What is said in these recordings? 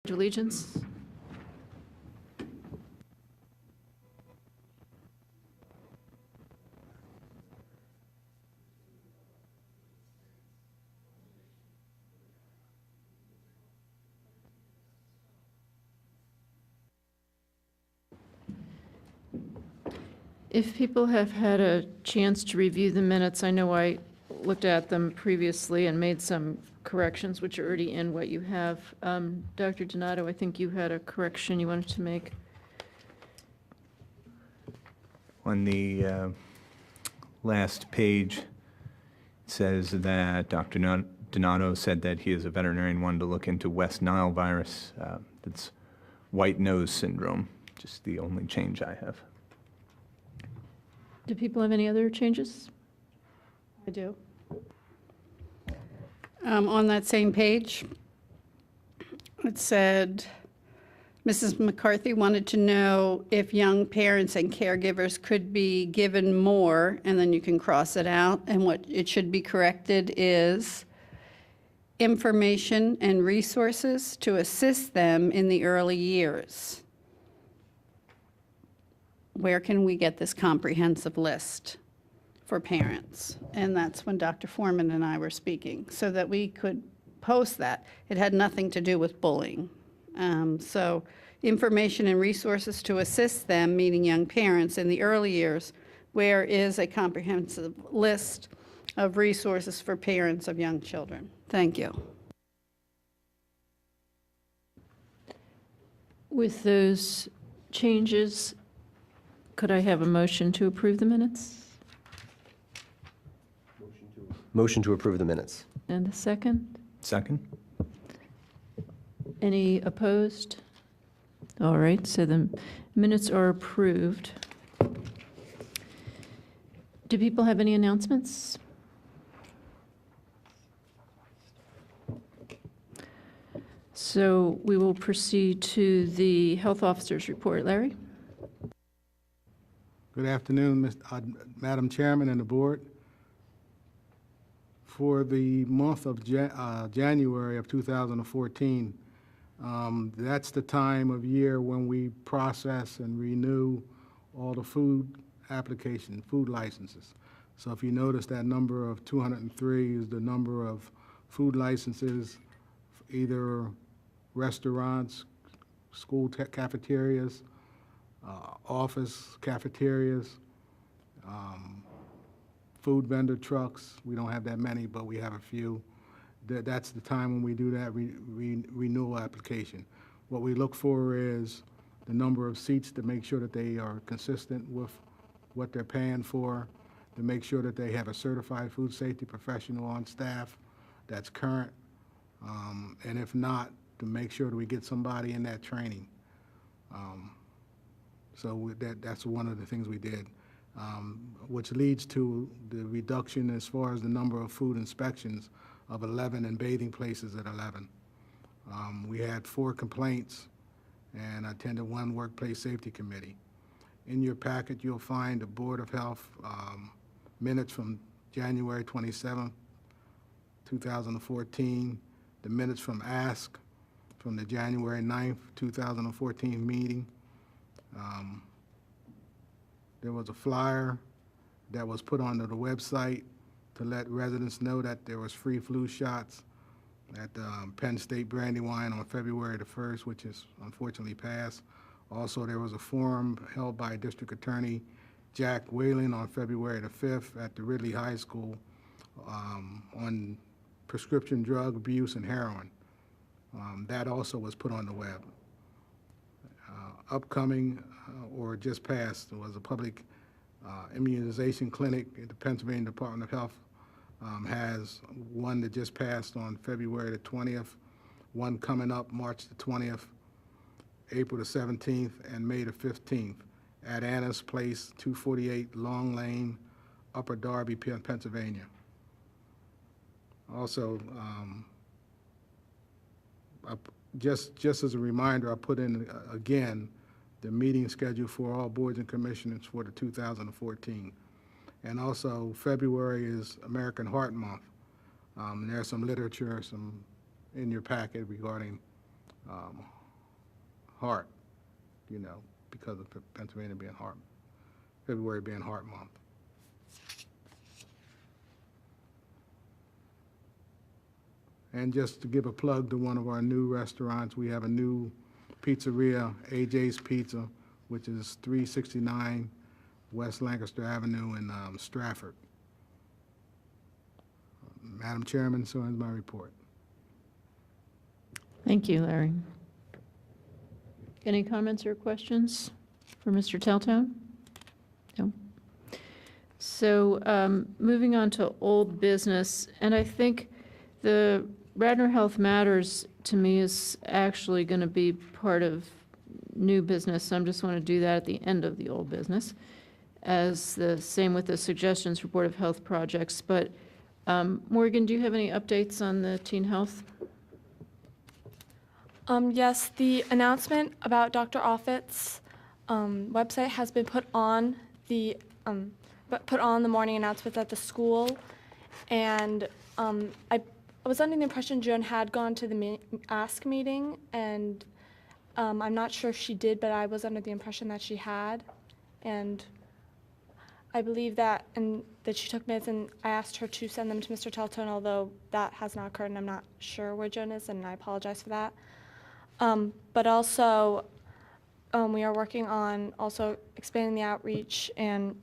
Allegiance. If people have had a chance to review the minutes, I know I looked at them previously and made some corrections, which are already in what you have. Dr. Donato, I think you had a correction you wanted to make. On the last page, it says that Dr. Donato said that he is a veterinarian, wanted to look into West Nile virus. That's white nose syndrome, just the only change I have. Do people have any other changes? I do. On that same page, it said, Mrs. McCarthy wanted to know if young parents and caregivers could be given more, and then you can cross it out, and what it should be corrected is information and resources to assist them in the early years. Where can we get this comprehensive list for parents? And that's when Dr. Foreman and I were speaking, so that we could post that. It had nothing to do with bullying. So information and resources to assist them, meaning young parents in the early years, where is a comprehensive list of resources for parents of young children. Thank you. With those changes, could I have a motion to approve the minutes? Motion to approve the minutes. And a second? Second? Any opposed? All right, so the minutes are approved. Do people have any announcements? So we will proceed to the health officer's report. Larry? Good afternoon, Madam Chairman and the board. For the month of January of 2014, that's the time of year when we process and renew all the food applications, food licenses. So if you notice, that number of 203 is the number of food licenses, either restaurants, school cafeterias, office cafeterias, food vendor trucks. We don't have that many, but we have a few. That's the time when we do that renewal application. What we look for is the number of seats to make sure that they are consistent with what they're paying for, to make sure that they have a certified food safety professional on staff that's current, and if not, to make sure that we get somebody in that training. So that's one of the things we did, which leads to the reduction as far as the number of food inspections of 11 and bathing places at 11. We had 4 complaints, and I attended 1 workplace safety committee. In your packet, you'll find the Board of Health minutes from January 27, 2014, the minutes from ASK from the January 9th, 2014 meeting. There was a flyer that was put onto the website to let residents know that there was free flu shots at Penn State Brandywine on February the 1st, which is unfortunately passed. Also, there was a forum held by District Attorney Jack Whalen on February the 5th at the Ridley High School on prescription drug abuse and heroin. That also was put on the web. Upcoming or just passed was a public immunization clinic at the Pennsylvania Department of Health. Has one that just passed on February the 20th, one coming up March the 20th, April the 17th, and May the 15th at Anna's Place, 248 Long Lane, Upper Darby, Pennsylvania. Also, just as a reminder, I put in again the meeting schedule for all boards and commissioners for the 2014. And also, February is American Heart Month. There's some literature in your packet regarding heart, because of Pennsylvania being February being Heart Month. And just to give a plug to one of our new restaurants, we have a new pizzeria, AJ's Pizza, which is 369 West Lancaster Avenue in Stratford. Madam Chairman, so ends my report. Thank you, Larry. Any comments or questions for Mr. Teltown? No. So moving on to old business, and I think the Radnor Health Matters to me is actually going to be part of new business. So I'm just want to do that at the end of the old business, as the same with the suggestions for Board of Health projects. But Morgan, do you have any updates on the teen health? Yes, the announcement about Dr. Offit's website has been put on the morning announcements at the school, and I was under the impression Joan had gone to the Ask meeting, and I'm not sure if she did, but I was under the impression that she had, and I believe that she took minutes, and I asked her to send them to Mr. Telton, although that has not occurred, and I'm not sure where Joan is, and I apologize for that. But also, we are working on also expanding the outreach and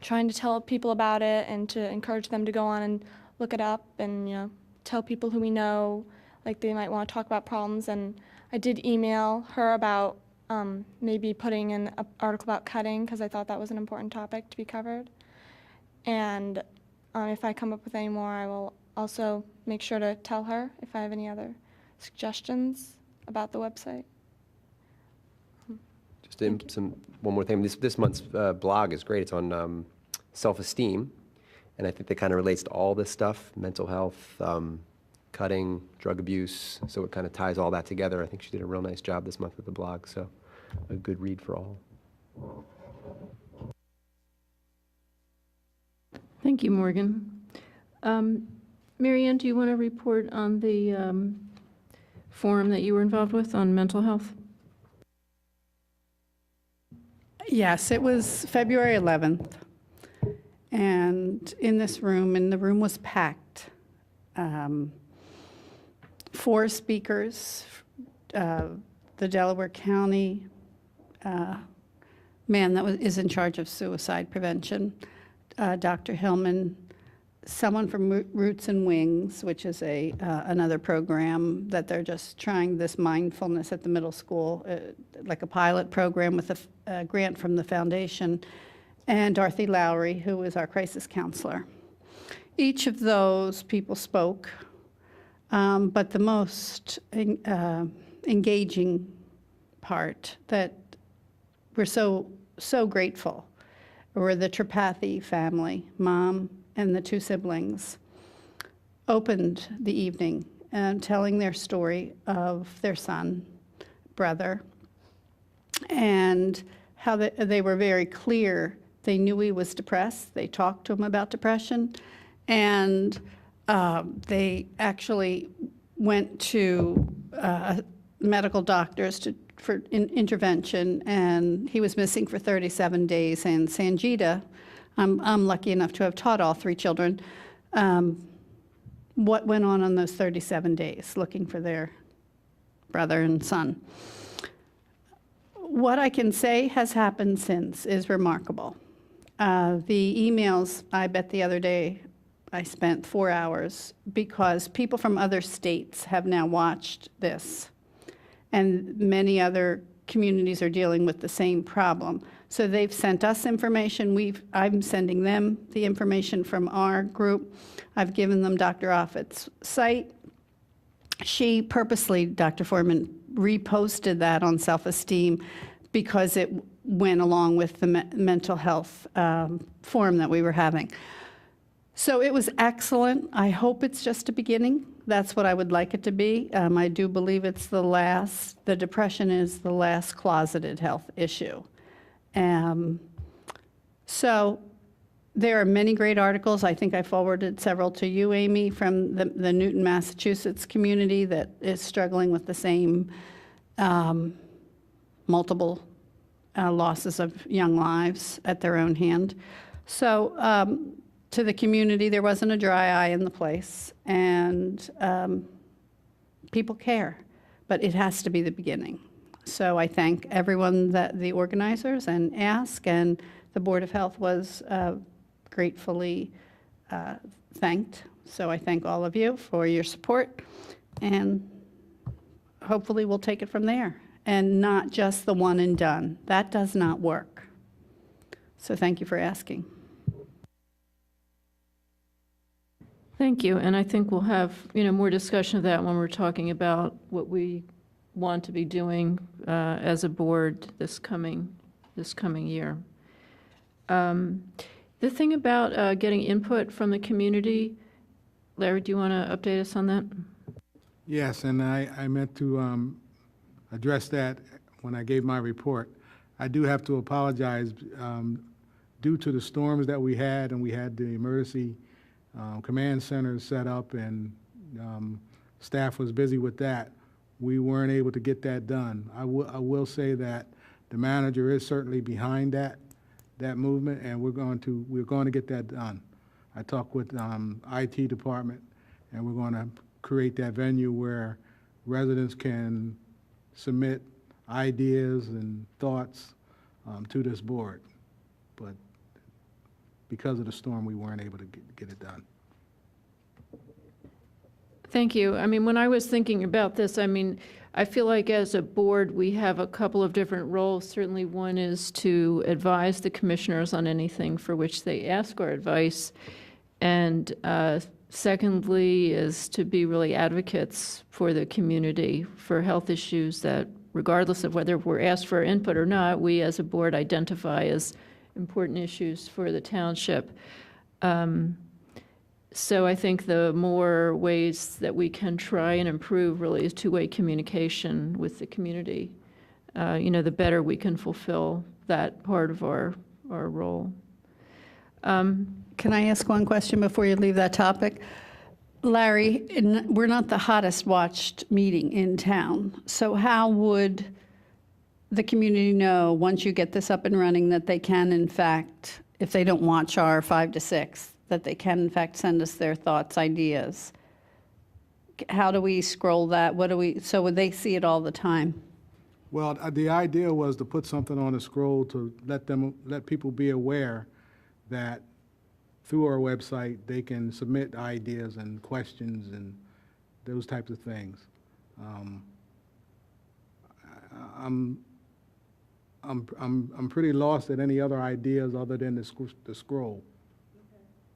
trying to tell people about it and to encourage them to go on and look it up and, tell people who we know, like they might want to talk about problems. And I did email her about maybe putting in an article about cutting, because I thought that was an important topic to be covered. And if I come up with any more, I will also make sure to tell her if I have any other suggestions about the website. Just one more thing. This month's blog is great. It's on self-esteem, and I think that kind of relates to all this stuff: mental health, cutting, drug abuse. So it kind of ties all that together. I think she did a real nice job this month with the blog. So a good read for all. Thank you, Morgan. Mary Ann, do you want to report on the forum that you were involved with on mental health? Yes, it was February 11th, and in this room, and the room was packed. 4 speakers, the Delaware County man that is in charge of suicide prevention, Dr. Hillman, someone from Roots and Wings, which is another program that they're just trying this mindfulness at the middle school, like a pilot program with a grant from the foundation, and Dorothy Lowry, who is our crisis counselor. Each of those people spoke, but the most engaging part that we're so grateful were the Tripathi family, mom, and the 2 siblings, opened the evening and telling their story of their son, brother, and how they were very clear. They knew he was depressed. They talked to him about depression, and they actually went to medical doctors for intervention, and he was missing for 37 days. And Sanjita, I'm lucky enough to have taught all 3 children, what went on those 37 days looking for their brother and son. What I can say has happened since is remarkable. The emails, I bet the other day I spent 4 hours, because people from other states have now watched this, and many other communities are dealing with the same problem. So they've sent us information. I'm sending them the information from our group. I've given them Dr. Offit's site. She purposely, Dr. Foreman, reposted that on self-esteem because it went along with the mental health forum that we were having. So it was excellent. I hope it's just a beginning. That's what I would like it to be. I do believe it's the depression is the last closeted health issue. So There are many great articles. I think I forwarded several to you, Amy, from the Newton, Massachusetts community that is struggling with the same multiple losses of young lives at their own hand. So to the community, there wasn't a dry eye in the place, and people care, but it has to be the beginning. So I thank everyone, the organizers, and ASK, and the Board of Health was gratefully thanked. So I thank all of you for your support, and hopefully we'll take it from there, and not just the one and done. That does not work. So thank you for asking. Thank you, and I think we'll have, more discussion of that when we're talking about what we want to be doing as a board this coming year. The thing about getting input from the community, Larry, do you want to update us on that? Yes, and I meant to address that when I gave my report. I do have to apologize due to the storms that we had, and we had the emergency command center set up, and staff was busy with that. We weren't able to get that done. I will say that the manager is certainly behind that movement, and we're going to get that done. I talked with IT department, and we're going to create that venue where residents can submit ideas and thoughts to this board. But because of the storm, we weren't able to get it done. Thank you. I mean, when I was thinking about this, I feel like as a board, we have a couple of different roles. Certainly one is to advise the commissioners on anything for which they ask our advice. And secondly is to be really advocates for the community for health issues that, regardless of whether we're asked for input or not, we as a board identify as important issues for the township. So I think the more ways that we can try and improve really is two-way communication with the community. The better we can fulfill that part of our role. Can I ask one question before you leave that topic? Larry, we're not the hottest watched meeting in town. So how would the community know, once you get this up and running, that they can, in fact, if they don't watch our 5 to 6, that they can, in fact, send us their thoughts, ideas? How do we scroll that? So would they see it all the time? Well, the idea was to put something on the scroll to let people be aware that through our website, they can submit ideas and questions and those types of things. I'm pretty lost at any other ideas other than the scroll.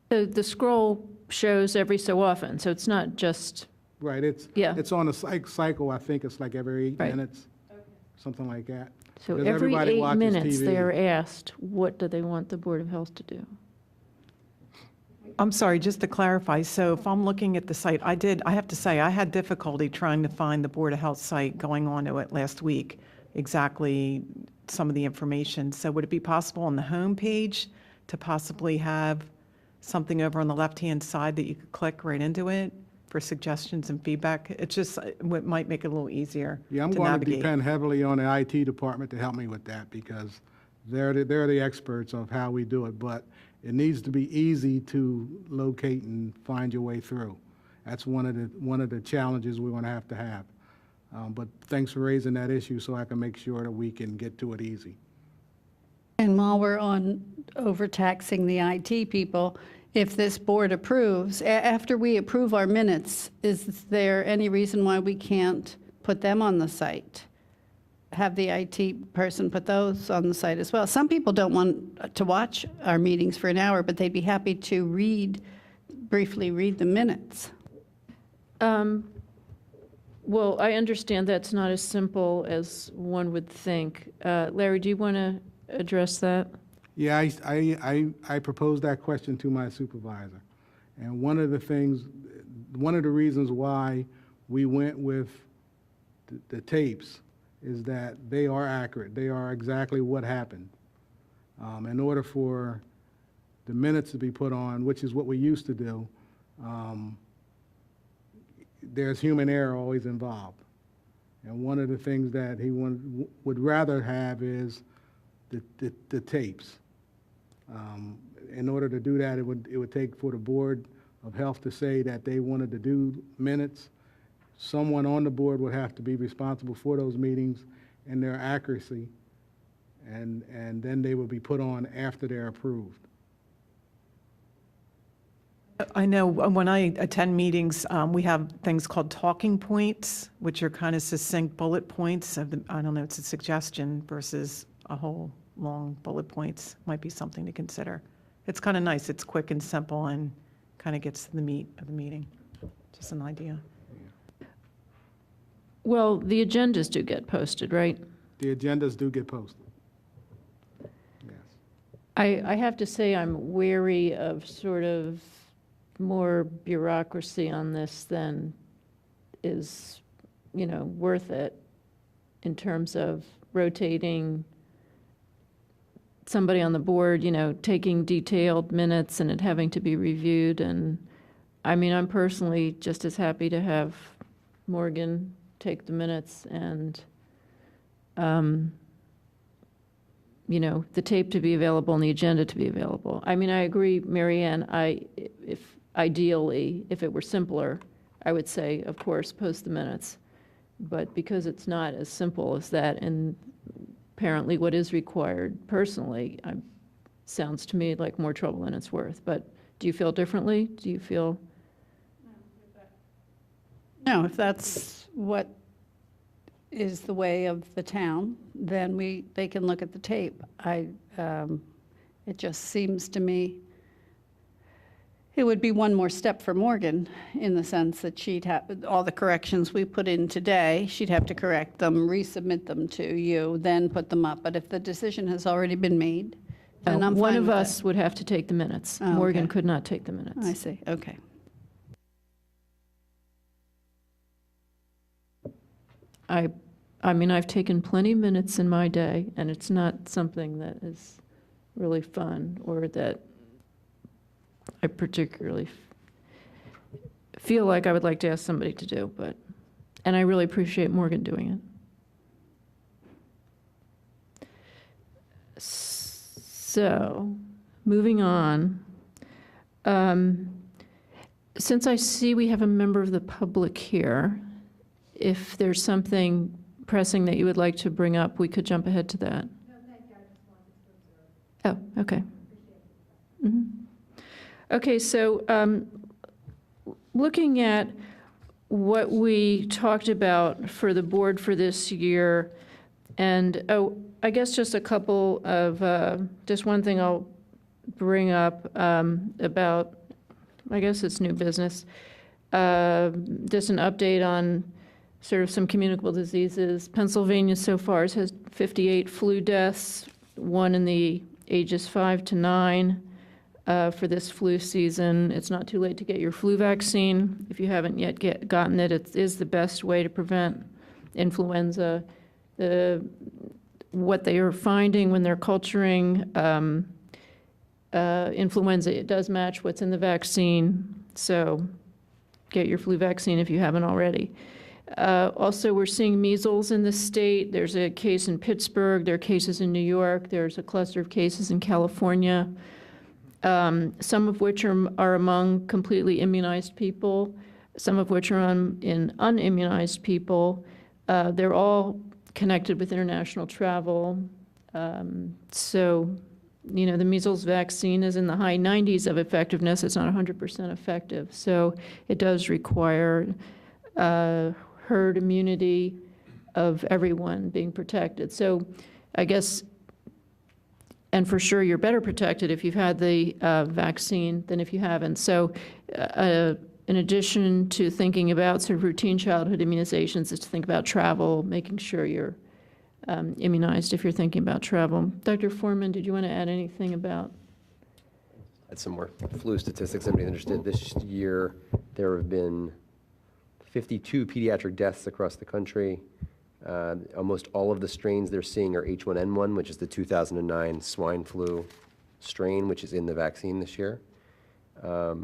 The scroll shows every so often, so it's not just, Right, it's on a cycle. I think it's like every 8 Right. minutes, something like that. so Because every everybody 8 watches minutes TV. they are asked, what do they want the Board of Health to do? I'm sorry, just to clarify, so if I'm looking at the site, I have to say, I had difficulty trying to find the Board of Health site going on to it last week, exactly some of the information. So would it be possible on the home page to possibly have something over on the left-hand side that you could click right into it for suggestions and feedback? It just might make it a little easier Yeah, I'm to going to navigate. depend heavily on the IT department to help me with that, because they're the experts of how we do it, but it needs to be easy to locate and find your way through. That's one of the challenges we're going to have. But thanks for raising that issue so I can make sure that we can get to it easy. And while we're on overtaxing the IT people, if this board approves, after we approve our minutes, is there any reason why we can't put them on the site? Have the IT person put those on the site as well? Some people don't want to watch our meetings for an hour, but they'd be happy to briefly read the minutes. Well, I understand that's not as simple as one would think. Larry, do you want to address that? Yeah, I proposed that question to my supervisor. And one of the reasons why we went with the tapes is that they are accurate. They are exactly what happened. In order for the minutes to be put on, which is what we used to do, there's human error always involved. And one of the things that he would rather have is the tapes. In order to do that, it would take for the Board of Health to say that they wanted to do minutes. Someone on the board would have to be responsible for those meetings and their accuracy, and then they would be put on after they're approved. I know when I attend meetings, we have things called talking points, which are kind of succinct bullet points of the, I don't know, it's a suggestion versus a whole long bullet points. Might be something to consider. It's kind of nice. It's quick and simple and kind of gets to the meat of the meeting. Just an idea. Well, the agendas do get posted, right? The agendas do get posted. Yes. I have to say I'm wary of sort of more bureaucracy on this than is, worth it in terms of rotating somebody on the board, taking detailed minutes and it having to be reviewed. And I mean, I'm personally just as happy to have Morgan take the minutes and, the tape to be available and the agenda to be available. I mean, I agree, Mary Ann, ideally, if it were simpler, I would say, of course, post the minutes. But because it's not as simple as that, and apparently what is required personally, sounds to me like more trouble than it's worth. But do you feel differently? Do you feel? No, if that's what is the way of the town, then they can look at the tape. It just seems to me it would be one more step for Morgan in the sense that she'd have, all the corrections we put in today, she'd have to correct them, resubmit them to you, then put them up. But if the decision has already been made, then I'm fine One of with us it. would have to take the minutes. Oh, Morgan okay. could not take the minutes. I see, okay. I mean, I've taken plenty of minutes in my day, and it's not something that is really fun or that I particularly feel like I would like to ask somebody to do, and I really appreciate Morgan doing it. So, moving on. Since I see we have a member of the public here, if there's something pressing that you would like to bring up, we could jump ahead to that. No, thank you. I just wanted to observe. Oh, okay. Okay, so looking at what we talked about for the board for this year, and I guess just a couple of, just one thing I'll bring up about, I guess it's new business, just an update on sort of some communicable diseases. Pennsylvania so far has had 58 flu deaths, one in the ages 5 to 9 for this flu season. It's not too late to get your flu vaccine. If you haven't yet gotten it, it is the best way to prevent influenza. What they are finding when they're culturing influenza, it does match what's in the vaccine. So get your flu vaccine if you haven't already. Also, we're seeing measles in the state. There's a case in Pittsburgh. There are cases in New York. There's a cluster of cases in California, some of which are among completely immunized people, some of which are in unimmunized people. They're all connected with international travel. So, the measles vaccine is in the high 90s of effectiveness. It's not 100% effective. So it does require herd immunity of everyone being protected. So I guess, and for sure you're better protected if you've had the vaccine than if you haven't. So in addition to thinking about sort of routine childhood immunizations, is to think about travel, making sure you're immunized if you're thinking about travel. Dr. Foreman, did you want to add anything about? Add some more flu statistics. Everybody understood this year there have been 52 pediatric deaths across the country. Almost all of the strains they're seeing are H1N1, which is the 2009 swine flu strain, which is in the vaccine this year. What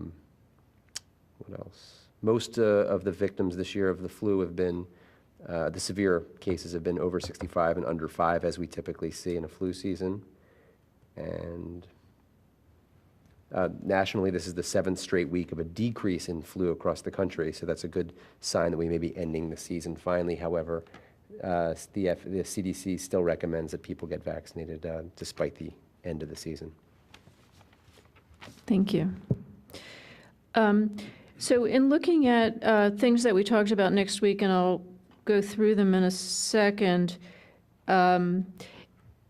else? Most of the victims this year of the flu have been, the severe cases have been over 65 and under 5, as we typically see in a flu season. And nationally, this is the 7th straight week of a decrease in flu across the country, so that's a good sign that we may be ending the season finally. However, the CDC still recommends that people get vaccinated despite the end of the season. Thank you. So in looking at things that we talked about next week, and I'll go through them in a second, and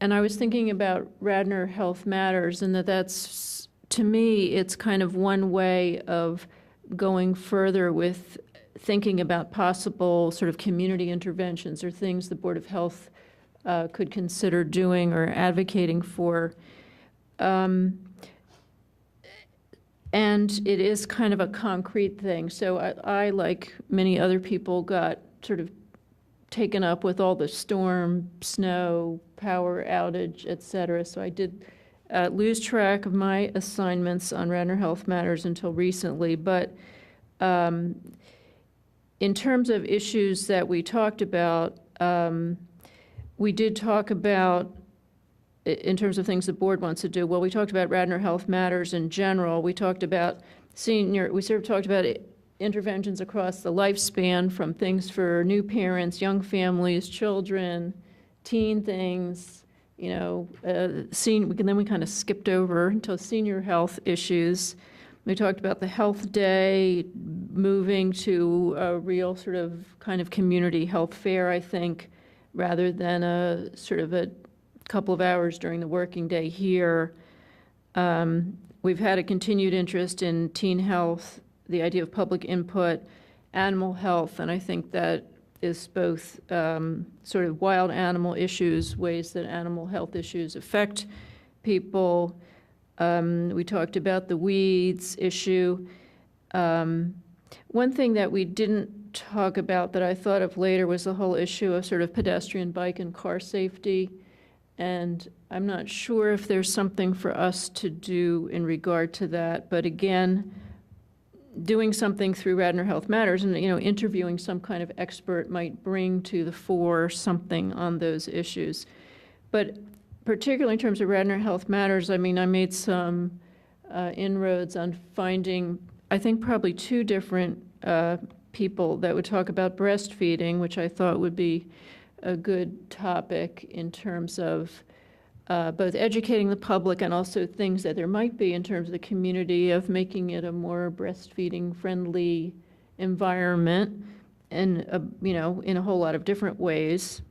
I was thinking about Radnor Health Matters, and that's, to me, it's kind of one way of going further with thinking about possible sort of community interventions or things the Board of Health could consider doing or advocating for. And it is kind of a concrete thing. So I, like many other people, got sort of taken up with all the storm, snow, power outage, et cetera. So I did lose track of my assignments on Radnor Health Matters until recently. But in terms of issues that we talked about, we did talk about, in terms of things the board wants to do, well, we talked about Radnor Health Matters in general. We talked about we sort of talked about interventions across the lifespan, from things for new parents, young families, children, teen things, you know, then we kind of skipped over until senior health issues. We talked about the health day, moving to a real sort of kind of community health fair, I think, rather than a sort of a couple of hours during the working day here. We've had a continued interest in teen health, the idea of public input, animal health, and I think that is both sort of wild animal issues, ways that animal health issues affect people. We talked about the weeds issue. One thing that we didn't talk about that I thought of later was the whole issue of sort of pedestrian, bike, and car safety. And I'm not sure if there's something for us to do in regard to that. But again, doing something through Radnor Health Matters and, you know, interviewing some kind of expert might bring to the fore something on those issues. But particularly in terms of Radnor Health Matters, I mean, I made some inroads on finding, I think, probably 2 different people that would talk about breastfeeding, which I thought would be a good topic in terms of both educating the public and also things that there might be in terms of the community of making it a more breastfeeding friendly environment, and you know, in a whole lot of different ways.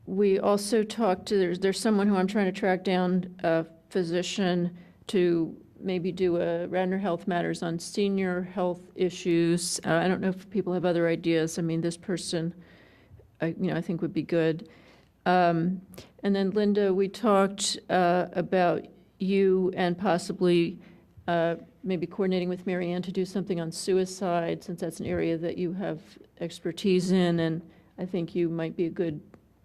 We also talked to, there's someone who I'm trying to track down, a physician, to maybe do a Radnor Health Matters on senior health issues. I don't know if people have other ideas. I mean, this person, you know, I think would be good. And then Linda, we talked about you and possibly maybe coordinating with Mary Ann to do something on suicide, since that's an area that you have expertise in, and I think you might be a good,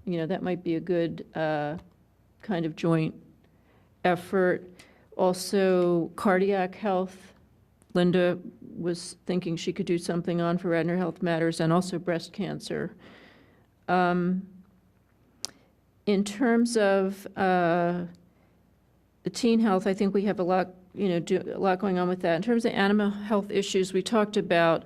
you know, that might be a good kind of joint effort. Also, cardiac health. Linda was thinking she could do something on for Radnor Health Matters, and also breast cancer. In terms of the teen health, I think we have a lot, you know, a lot going on with that. In terms of animal health issues, we talked about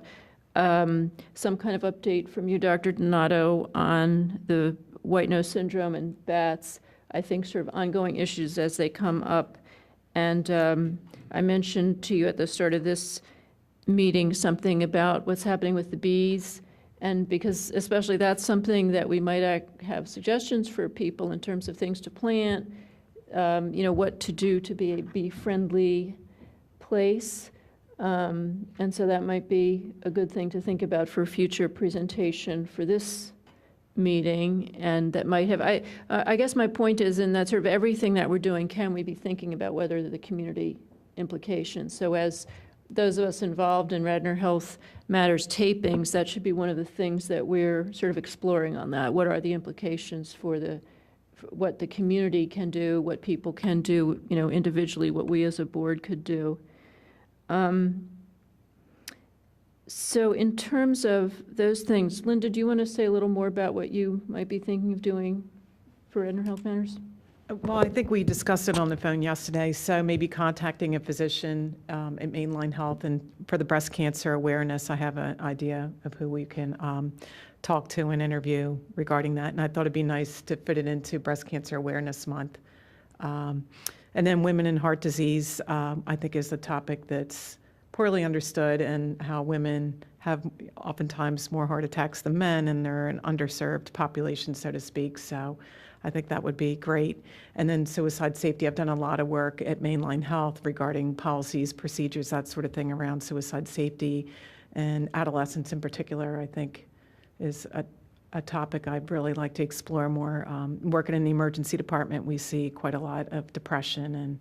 some kind of update from you, Dr. Donato, on the white nose syndrome and bats. I think sort of ongoing issues as they come up. And I mentioned to you at the start of this meeting something about what's happening with the bees, and because especially that's something that we might have suggestions for people in terms of things to plant, you know, what to do to be a bee-friendly place. And so that might be a good thing to think about for future presentation for this meeting, and that might have, I guess my point is, in that sort of everything that we're doing, can we be thinking about whether the community implications? So as those of us involved in Radnor Health Matters tapings, that should be one of the things that we're sort of exploring on that. What are the implications for the what the community can do, what people can do, individually, what we as a board could do. So in terms of those things, Linda, do you want to say a little more about what you might be thinking of doing for Radnor Health Matters? Well, I think we discussed it on the phone yesterday, so maybe contacting a physician at Mainline Health, and for the breast cancer awareness, I have an idea of who we can talk to and interview regarding that, and I thought it'd be nice to fit it into Breast Cancer Awareness Month. And then women and heart disease, I think, is a topic that's poorly understood, and how women have oftentimes more heart attacks than men, and they're an underserved population, so to speak. So I think that would be great. And then suicide safety, I've done a lot of work at Mainline Health regarding policies, procedures, that sort of thing around suicide safety, and adolescents in particular, I think, is a topic I'd really like to explore more. Working in the emergency department, we see quite a lot of depression and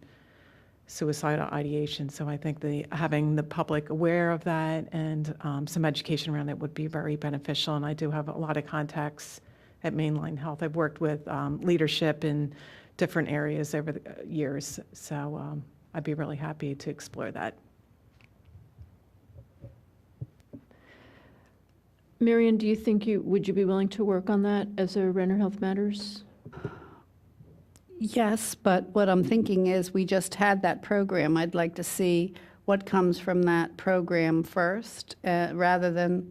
suicidal ideation. So I think having the public aware of that and some education around it would be very beneficial. And I do have a lot of contacts at Mainline Health. I've worked with leadership in different areas over the years. So I'd be really happy to explore that. Marion, do you think would you be willing to work on that as a Radnor Health Matters? Yes, but what I'm thinking is we just had that program. I'd like to see what comes from that program first, rather than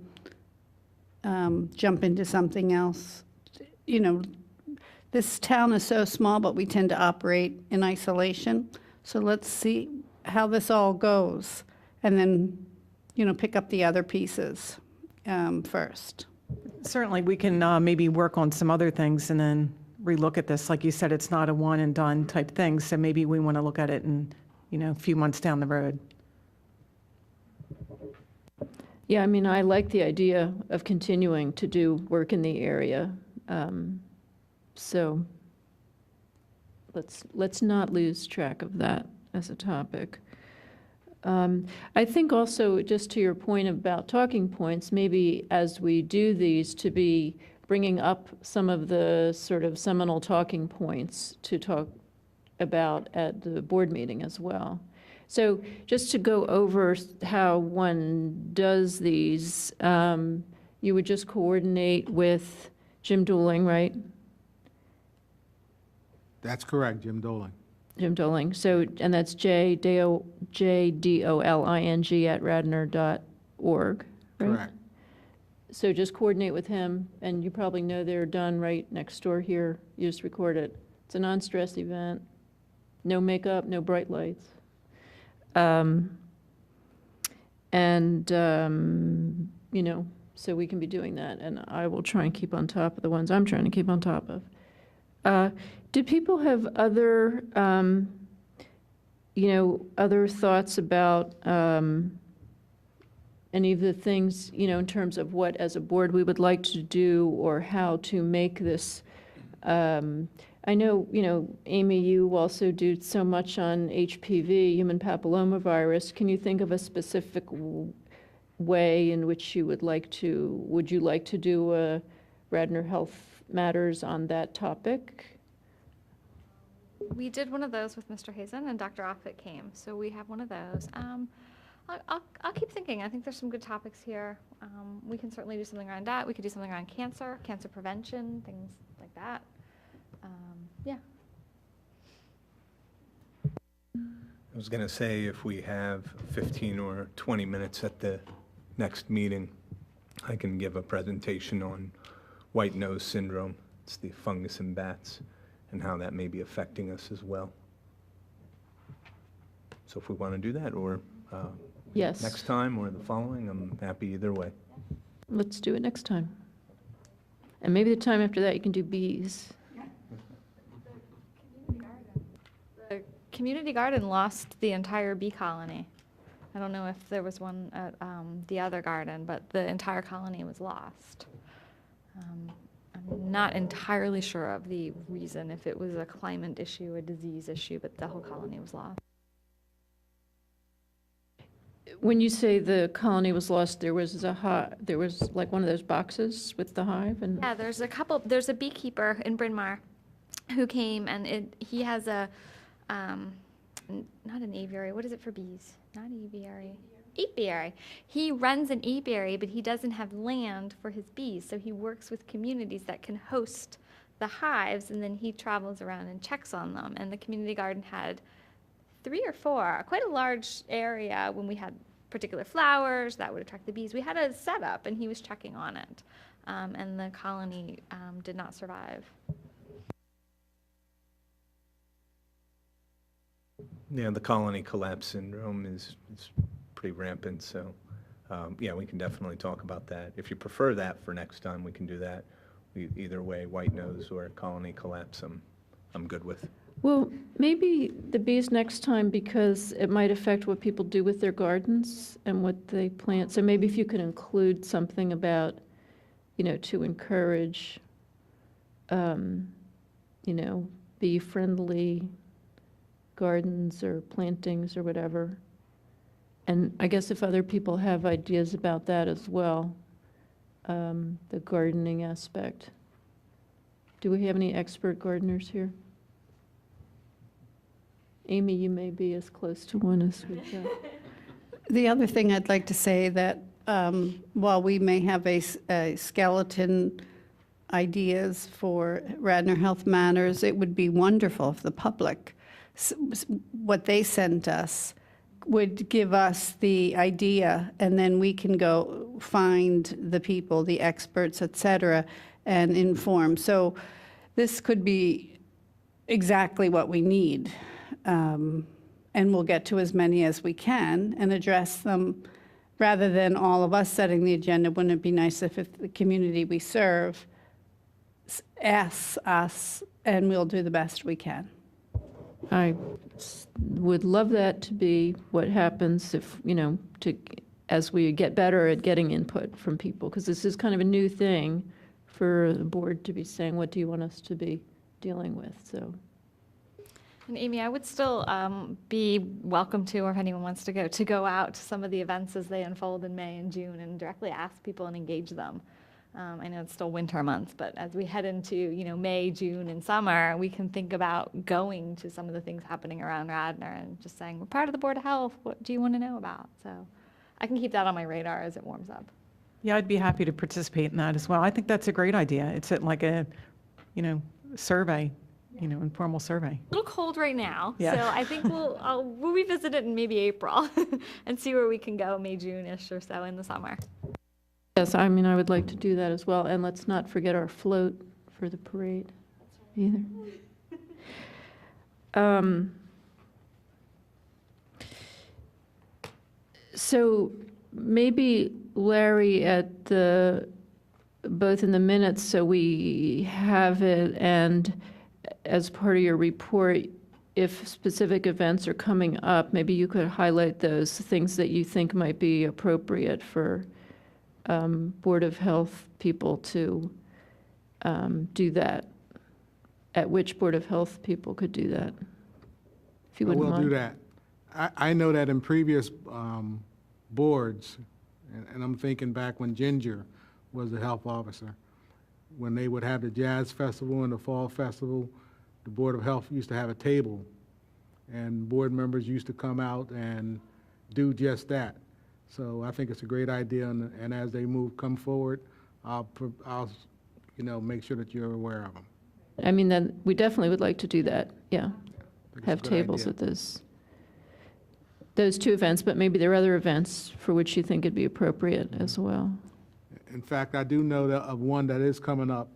jump into something else. This town is so small, but we tend to operate in isolation. So let's see how this all goes, and then, pick up the other pieces first. Certainly, we can maybe work on some other things and then relook at this. Like you said, it's not a one and done type thing, so maybe we want to look at it in, a few months down the road. Yeah, I like the idea of continuing to do work in the area. So let's not lose track of that as a topic. I think also, just to your point about talking points, maybe as we do these, to be bringing up some of the sort of seminal talking points to talk about at the board meeting as well. So just to go over how one does these, you would just coordinate with Jim Dooling, right? That's correct, Jim Doling. Jim Doling. So, and that's JDOLING@radnor.org, right? Correct. So just coordinate with him, and you probably know they're done right next door here. You just record it. It's a non-stress event. No makeup, no bright lights. So we can be doing that, and I will try and keep on top of the ones I'm trying to keep on top of. Do people have other, other thoughts about any of the things, in terms of what, as a board, we would like to do, or how to make this? I know, Amy, you also do so much on HPV, human papillomavirus. Can you think of a specific way in which you would like to do a Radnor Health Matters on that topic? We did one of those with Mr. Hazen, and Dr. Offit came, so we have one of those. I'll keep thinking. I think there's some good topics here. We can certainly do something around that. We could do something around cancer prevention, things like that. Yeah. I was going to say, if we have 15 or 20 minutes at the next meeting, I can give a presentation on white nose syndrome. It's the fungus in bats, and how that may be affecting us as well. So if we want to do that, or Yes. next time or the following, I'm happy either way. Let's do it next time. And maybe the time after that, you can do bees. The community garden lost the entire bee colony. I don't know if there was one at the other garden, but the entire colony was lost. I'm not entirely sure of the reason, if it was a climate issue, a disease issue, but the whole colony was lost. When you say the colony was lost, there was like one of those boxes with the hive, and Yeah, there's a beekeeper in Bryn Mawr, who came, and he has a, not an aviary, what is it for bees? Not aviary. Apiary. He runs an apiary, but he doesn't have land for his bees, so he works with communities that can host the hives, and then he travels around and checks on them. And the community garden had 3 or 4, quite a large area when we had particular flowers that would attract the bees. We had a setup, and he was checking on it, and the colony did not survive. Yeah, the colony collapse syndrome is pretty rampant, so, yeah, we can definitely talk about that. If you prefer that for next time, we can do that. Either way, white nose or colony collapse, I'm good with. Well, maybe the bees next time, because it might affect what people do with their gardens and what they plant. So maybe if you could include something about, to encourage, bee-friendly gardens or plantings or whatever. And I guess if other people have ideas about that as well, the gardening aspect. Do we have any expert gardeners here? Amy, you may be as close to one as we go. The other thing I'd like to say that while we may have a skeleton ideas for Radnor Health Matters, it would be wonderful if the public, what they sent us, would give us the idea, and then we can go find the people, the experts, et cetera, and inform. So this could be exactly what we need. And we'll get to as many as we can and address them rather than all of us setting the agenda. Wouldn't it be nice if the community we serve asks us, and we'll do the best we can? I would love that to be what happens if, as we get better at getting input from people, because this is kind of a new thing for the board to be saying, what do you want us to be dealing with? So. And Amy, I would still be welcome to, or if anyone wants to go out to some of the events as they unfold in May and June and directly ask people and engage them. I know it's still winter months, but as we head into, May, June, and summer, we can think about going to some of the things happening around Radnor and just saying, we're part of the Board of Health. What do you want to know about? So I can keep that on my radar as it warms up. Yeah, I'd be happy to participate in that as well. I think that's a great idea. It's like a, survey, informal survey. A little cold right now, Yeah. so I think we'll revisit it in maybe April and see where we can go May, June-ish or so in the summer. Yes, I would like to do that as well. And let's not forget our float for the parade either. So maybe Larry, both in the minutes, so we have it, and as part of your report, if specific events are coming up, maybe you could highlight those things that you think might be appropriate for Board of Health people to do that. At which Board of Health people could do that, if you I wouldn't will mind. do that. I know that in previous boards, and I'm thinking back when Ginger was the health officer, when they would have the Jazz Festival and the Fall Festival, the Board of Health used to have a table, and board members used to come out and do just that. So I think it's a great idea, and as they come forward, I'll make sure that you're aware of them. Then we definitely would like to do that, yeah. I think it's a Have good tables idea. at those 2 events, but maybe there are other events for which you think it'd be appropriate as well. In fact, I do know of one that is coming up,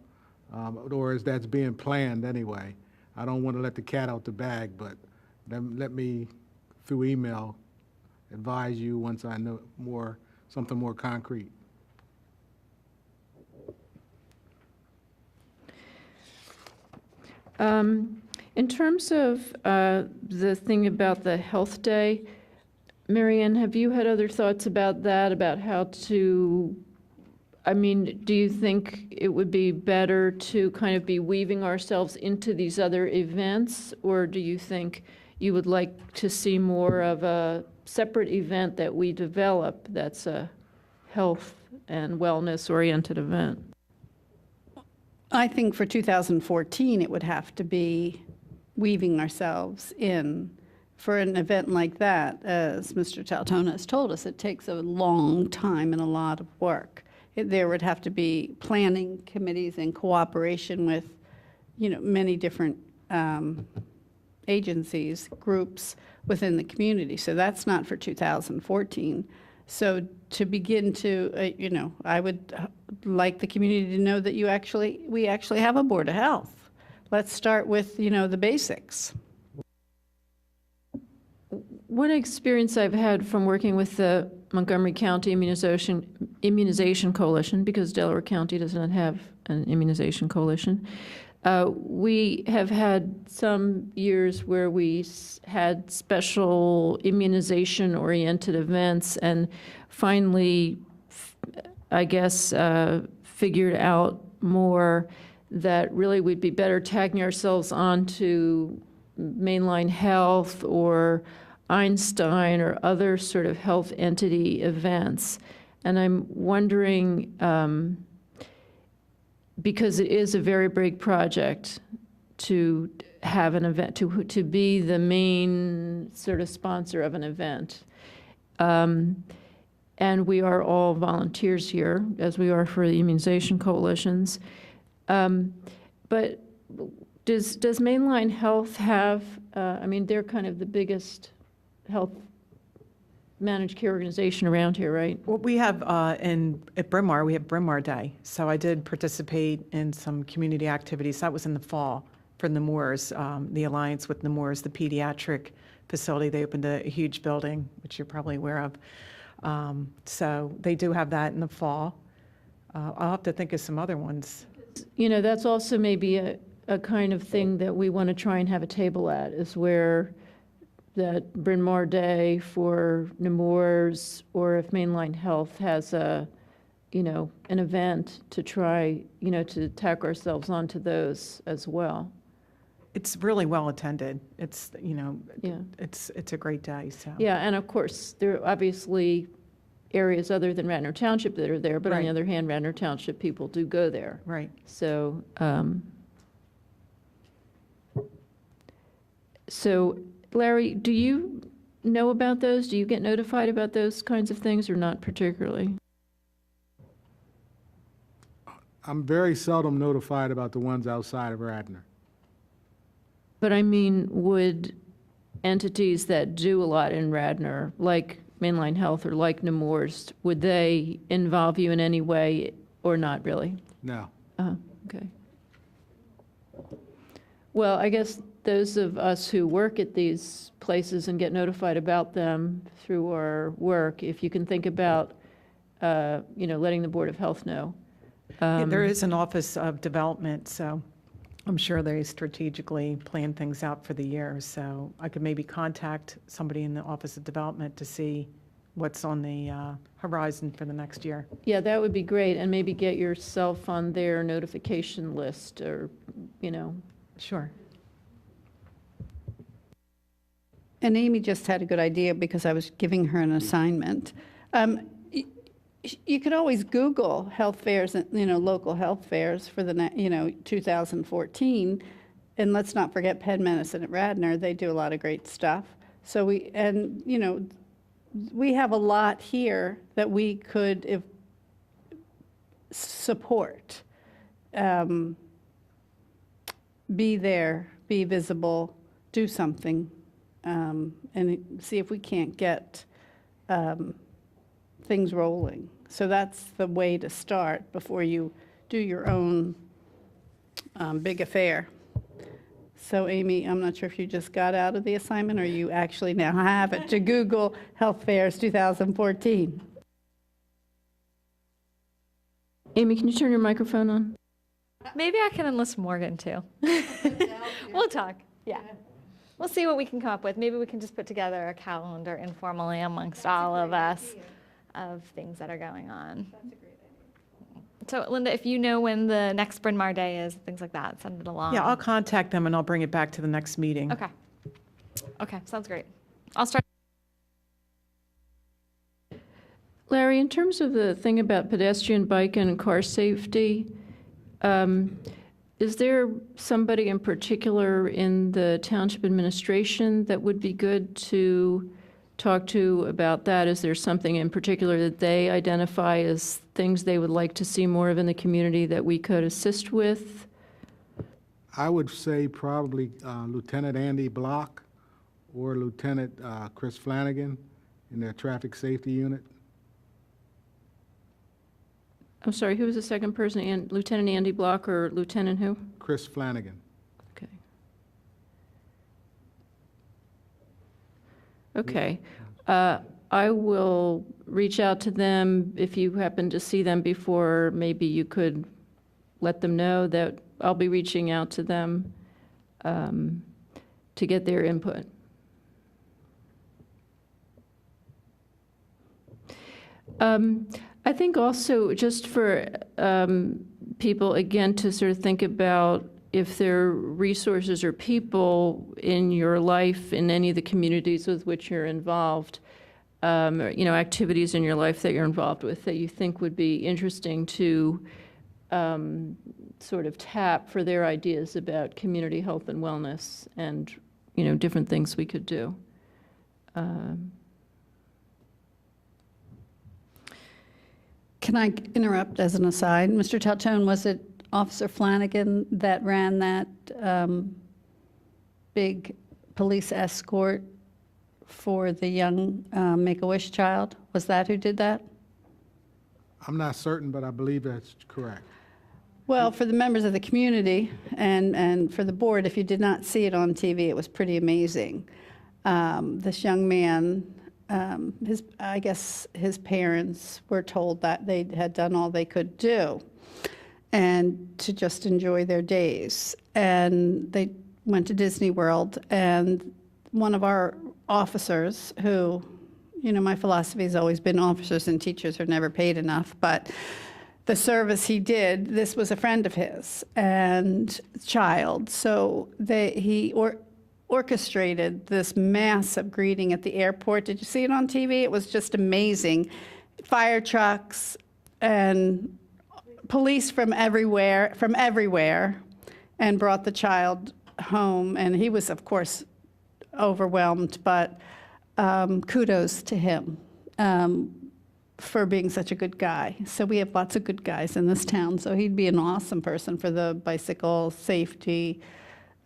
or that's being planned anyway. I don't want to let the cat out the bag, but let me, through email, advise you once I know something more concrete. In terms of the thing about the Health Day, Marianne, have you had other thoughts about that, about how to, do you think it would be better to kind of be weaving ourselves into these other events, or do you think you would like to see more of a separate event that we develop that's a health and wellness-oriented event? I think for 2014, it would have to be weaving ourselves in. For an event like that, as Mr. Taltona has told us, it takes a long time and a lot of work. There would have to be planning committees in cooperation with, many different agencies, groups within the community. So that's not for 2014. So to begin to, I would like the community to know that we actually have a Board of Health. Let's start with, the basics. One experience I've had from working with the Montgomery County Immunization Coalition, because Delaware County does not have an immunization coalition, we have had some years where we had special immunization-oriented events, and finally, I guess, figured out more that really we'd be better tagging ourselves onto Mainline Health or Einstein or other sort of health entity events. And I'm wondering, because it is a very big project to have an event, to be the main sort of sponsor of an event. And we are all volunteers here, as we are for the immunization coalitions. But does Mainline Health have, they're kind of the biggest health managed care organization around here, right? Well, we have, at Bryn Mawr, we have Bryn Mawr Day. So I did participate in some community activities. That was in the fall for Nemours, the alliance with Nemours, the pediatric facility. They opened a huge building, which you're probably aware of. So they do have that in the fall. I'll have to think of some other ones. That's also maybe a kind of thing that we want to try and have a table at, is where that Bryn Mawr Day for Nemours, or if Mainline Health has an event to try, to tack ourselves onto those as well. It's really well attended. It's, Yeah. it's a great day, so. Yeah, and of course, there are obviously areas other than Radnor Township that are there, but on the Right. other hand, Radnor Township people do go there. Right. So, Larry, do you know about those? Do you get notified about those kinds of things, or not particularly? I'm very seldom notified about the ones outside of Radnor. But I mean, would entities that do a lot in Radnor, like Mainline Health or like Nemours, would they involve you in any way, or not really? No. Okay. Well, I guess those of us who work at these places and get notified about them through our work, if you can think about, letting the Board of Health know. Yeah, there is an Office of Development, so I'm sure they strategically plan things out for the year. So I could maybe contact somebody in the Office of Development to see what's on the horizon for the next year. Yeah, that would be great, and maybe get yourself on their notification list, or, Sure. And Amy just had a good idea, because I was giving her an assignment. You could always Google health fairs, local health fairs for the, 2014. And let's not forget Penn Medicine at Radnor. They do a lot of great stuff. So we have a lot here that we could support. Be there, be visible, do something, and see if we can't get things rolling. So that's the way to start before you do your own big affair. So Amy, I'm not sure if you just got out of the assignment, or you actually now have it, to Google Health Fairs 2014. Amy, can you turn your microphone on? Maybe I can enlist Morgan too. We'll talk. Yeah. We'll see what we can come up with. Maybe we can just put together a calendar informally amongst all of us of things that are going on. That's a great idea. So Linda, if you know when the next Bryn Mawr Day is, things like that, send it along. Yeah, I'll contact them and I'll bring it back to the next meeting. Okay. Okay, sounds great. I'll start. Larry, in terms of the thing about pedestrian, bike, and car safety, Is there somebody in particular in the township administration that would be good to talk to about that? Is there something in particular that they identify as things they would like to see more of in the community that we could assist with? I would say probably Lieutenant Andy Block or Lieutenant Chris Flanagan in their traffic safety unit. I'm sorry, who was the second person? Lieutenant Andy Block or Lieutenant who? Chris Flanagan. Okay. Okay. I will reach out to them. If you happen to see them before, maybe you could let them know that I'll be reaching out to them to get their input. I think also just for people, again, to sort of think about if there are resources or people in your life, in any of the communities with which you're involved, activities in your life that you're involved with that you think would be interesting to sort of tap for their ideas about community health and wellness and, different things we could do. Can I interrupt as an aside? Mr. Taltone, was it Officer Flanagan that ran that big police escort for the young Make-A-Wish child? Was that who did that? I'm not certain, but I believe that's correct. Well, for the members of the community and for the board, if you did not see it on TV, it was pretty amazing. This young man, I guess his parents were told that they had done all they could do and to just enjoy their days. And they went to Disney World, and one of our officers who, my philosophy has always been officers and teachers are never paid enough, but the service he did, this was a friend of his and child. So he orchestrated this massive greeting at the airport. Did you see it on TV? It was just amazing. Fire trucks and police from everywhere, and brought the child home. And he was, of course, overwhelmed, but kudos to him for being such a good guy. So we have lots of good guys in this town, so he'd be an awesome person for the bicycle safety,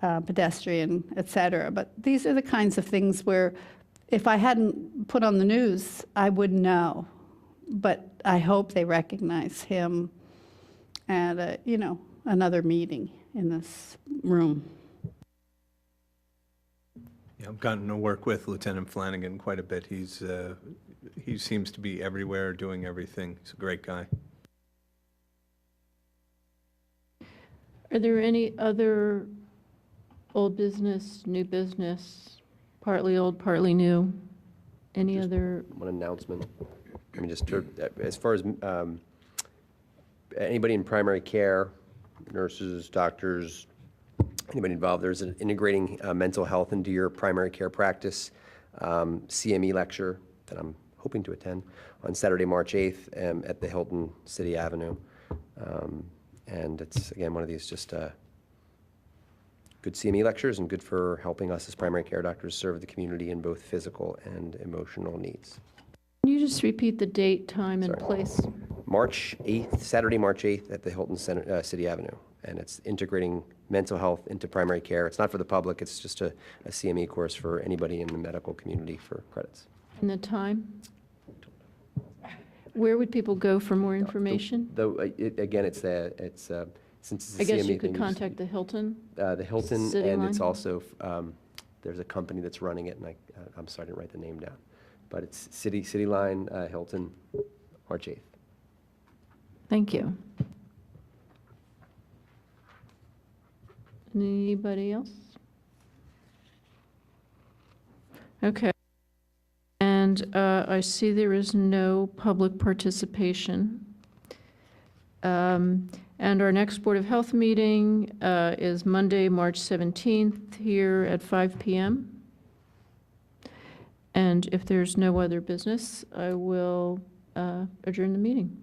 pedestrian, et cetera. But these are the kinds of things where if I hadn't put on the news, I would know. But I hope they recognize him at another meeting in this room. Yeah, I've gotten to work with Lieutenant Flanagan quite a bit. He seems to be everywhere, doing everything. He's a great guy. Are there any other old business, new business, partly old, partly new? Any other? One announcement. I mean, just as far as anybody in primary care, nurses, doctors, anybody involved, there's an integrating mental health into your primary care practice CME lecture that I'm hoping to attend on Saturday, March 8th at the Hilton City Avenue. And it's, again, one of these just good CME lectures and good for helping us as primary care doctors serve the community in both physical and emotional needs. Can you just repeat the date, time, and Sorry. place? March 8th, Saturday, March 8th at the Hilton City Avenue. And it's integrating mental health into primary care. It's not for the public. It's just a CME course for anybody in the medical community for credits. And the time? Where would people go for more information? Again, it's since it's a I guess CME you could thing, contact the Hilton. the Hilton, City and it's line? also there's a company that's running it, and I'm sorry I didn't write the name down, but it's City Line Hilton, March 8th. Thank you. Anybody else? Okay. And I see there is no public participation. And our next Board of Health meeting is Monday, March 17th, here at 5 p.m. And if there's no other business, I will adjourn the meeting.